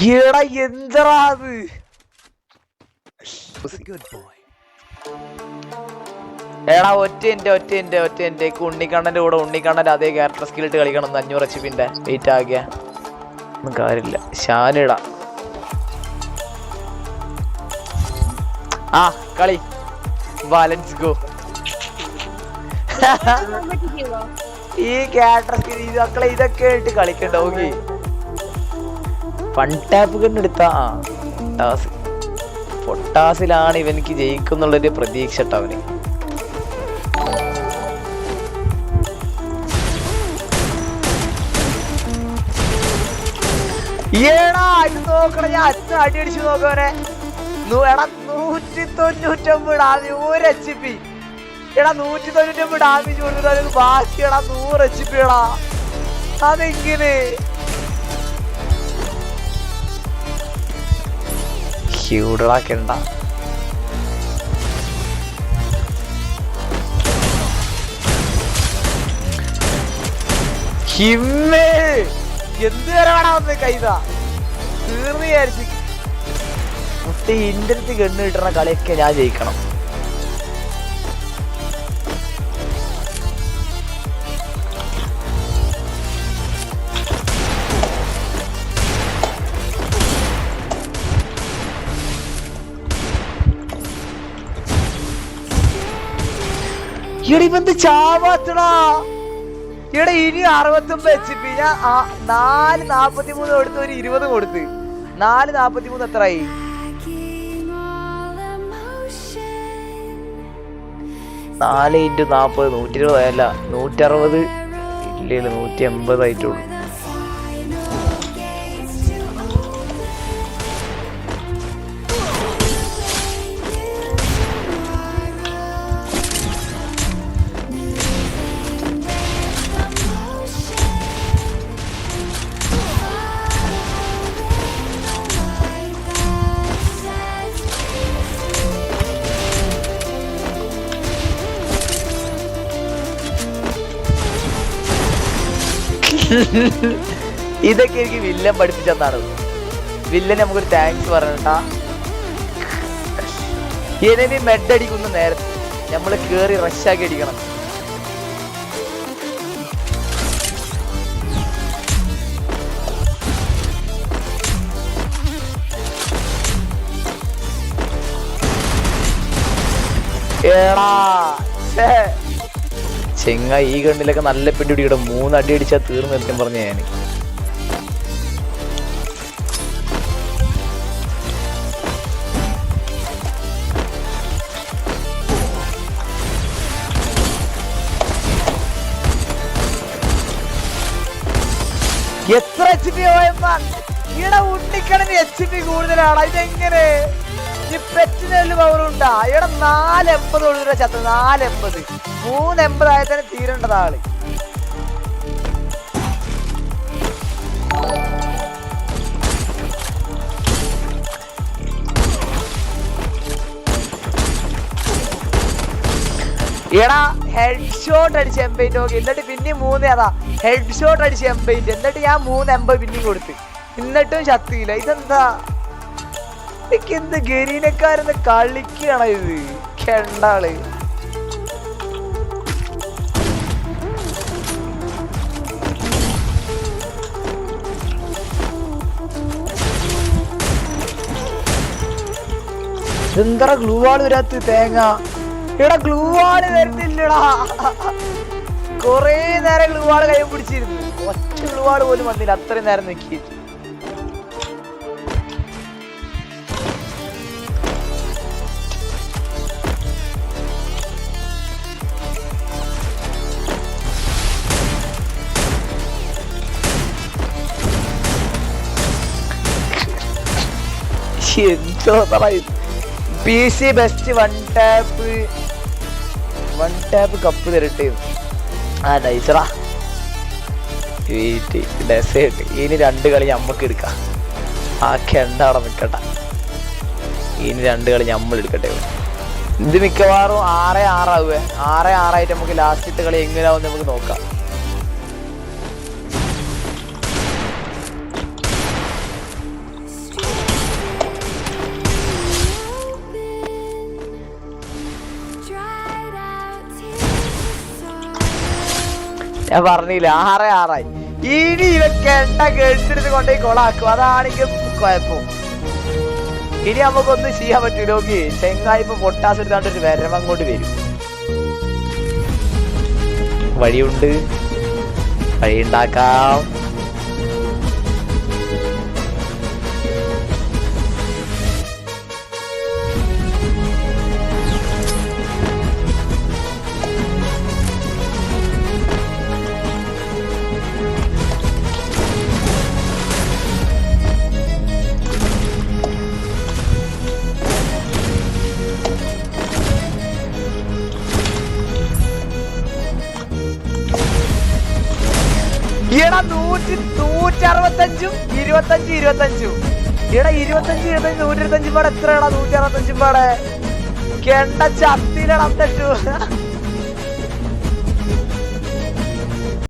എടാ എന്തടാ അത്? എടാ ഒറ്റ ഉണ്ണിക്കണ്ണന്റെ കൂടെ ഉണ്ണിക്കണ്ണന്റെ അതേ ക്യാരക്ടർ സ്കില്ലിട്ട് കളിക്കണം. 500 HP വെയിറ്റ് ആകിയ ഒന്നും കാര്യമില്ല. ഷാനിടാ ആ കളി ബാലൻസ് ഗോ. ഈ ക്യാരക്ടർ സ്കിൽ ഇതൊക്കെ ആയിട്ട് കളിക്കണ്ട. ഓക്കെ ഫൺ ടാപ്പ് കണ്ടെടുത്ത പൊട്ടാസിലാണ് ഇവനിക്ക് ജയിക്കുന്നുള്ളൊരു പ്രതീക്ഷ ട്ടോ അവന്. ഏടാ ഇത് നോക്കണ, ഞാൻ അച്ഛൻ അടി അടിച്ചു നോക്കവനെ. എടാ 199 100 HP. എടാ 199 ഡാമേജ് കൊടുത്തിട്ട് ബാക്കി എടാ 100 HP എടാ. അതെങ്ങനെ ഹ്യൂഡാക്കണ്ട. ഹിമ്മേ എന്ത് വരാടാ വന്ന് കൈതാ തീർന്നു വിചാരിച്ചു. മുട്ടി ഇന്റർനെറ്റ് ഗണ്ണ് കിട്ടുന്ന കളിയൊക്കെ ഞാൻ ജയിക്കണം. ഇവന്ത് ചാവാത്തടാ. ഇവിടെ ഇനി 69 HP. ഞാൻ 443 കൊടുത്ത് ഒരു 20 കൊടുത്ത് 443 എത്രയായി? 4 × 40 120 അല്ല 160 ഇല്ല 180 ആയിട്ടുള്ളൂ. ഇതൊക്കെ എനിക്ക് വില്ലൻ പഠിപ്പിച്ചെന്നാണ്. വില്ലൻ നമുക്കൊരു താങ്ക്സ് പറഞ്ഞാ. എനിമി മെഡ് അടിക്കുന്ന നേരത്തെ നമ്മള് കേറി റഷാക്കി അടിക്കണം. എടാ ചെങ്ങ ഈ ഗണ്ണിലൊക്കെ നല്ല പിടി പിടിക്കണം. 3 അടി അടിച്ചാൽ തീർന്നു നിർത്താൻ പറഞ്ഞ ഞാൻ. എത്ര HP ഇവിടെ ഉണ്ണിക്കടന് HP കൂടുതലാണ്. ഇതെങ്ങനെ ഈ പെറ്റിന് പവറുണ്ടാ? ഇവിടെ 480 ഉള്ള ചത്ത 480 380 ആയ തന്നെ തീരേണ്ടത് ആള്. എടാ ഹെഡ് ഷോട്ട് അടിച്ച് 80 നോക്കി. എന്നിട്ട് പിന്നെ 3 അതാ ഹെഡ് ഷോട്ട് അടിച്ച് 80. എന്നിട്ട് ഞാൻ 380 പിന്നെയും കൊടുത്ത്. എന്നിട്ടും ശക്തിയില്ല. ഇതെന്താ എന്ത് ഗരീനക്കാരെന്ന് കളിക്കുകയാണ് ഇത് കെണ്ടാള്. ഇതെന്താ ഗ്ലൂ വാള് വരാത്ത തേങ്ങ? ഇവിടെ ഗ്ലൂ വാള് വരുന്നില്ലടാ. കൊറേ നേരം ഗ്ലൂ വാള് കൈ പിടിച്ചിരുന്നു. ഒറ്റ ഗ്ലൂ വാള് പോലും വന്നില്ല. അത്രയും നേരം നോക്കി. എന്തോ PC best one tap cup തരട്ടെ. ആ നൈസറാ. ഡെസേർട്ട് ഇനി 2 കളി നമ്മക്ക് എടുക്കാം. ആ കെണ്ടാടെ നിൽക്കട്ടെ. ഇനി 2 കളി നമ്മൾ എടുക്കട്ടെ. ഇത് മിക്കവാറും 6-6 ആവുക. 6-6 ആയിട്ട് നമുക്ക് ലാസ്റ്റത്തെ കളി എങ്ങനെയാവും നമുക്ക് നോക്കാം. ഞാൻ പറഞ്ഞില്ല 6-6 ഇനി ഇവക്ക് എണ്ണ കേട്ടെടുത്ത് കൊണ്ടുപോയി കൊളാക്കും. അതാണെങ്കിൽ കുഴപ്പം. ഇനി നമുക്കൊന്നും ചെയ്യാൻ പറ്റൂല. നോക്കി ചെങ്ങായി ഇപ്പൊ പൊട്ടാസ് എടുത്താണ്ട് ഒരു വരവ് അങ്ങോട്ട് വരും. വഴിയുണ്ട്, വഴിയുണ്ടാക്കാം. ഈടാ 165 25 ഈടാ 25 125 പാടെ എത്രയാടാ? 165 പാടെ കെണ്ട ചത്തിലടാ.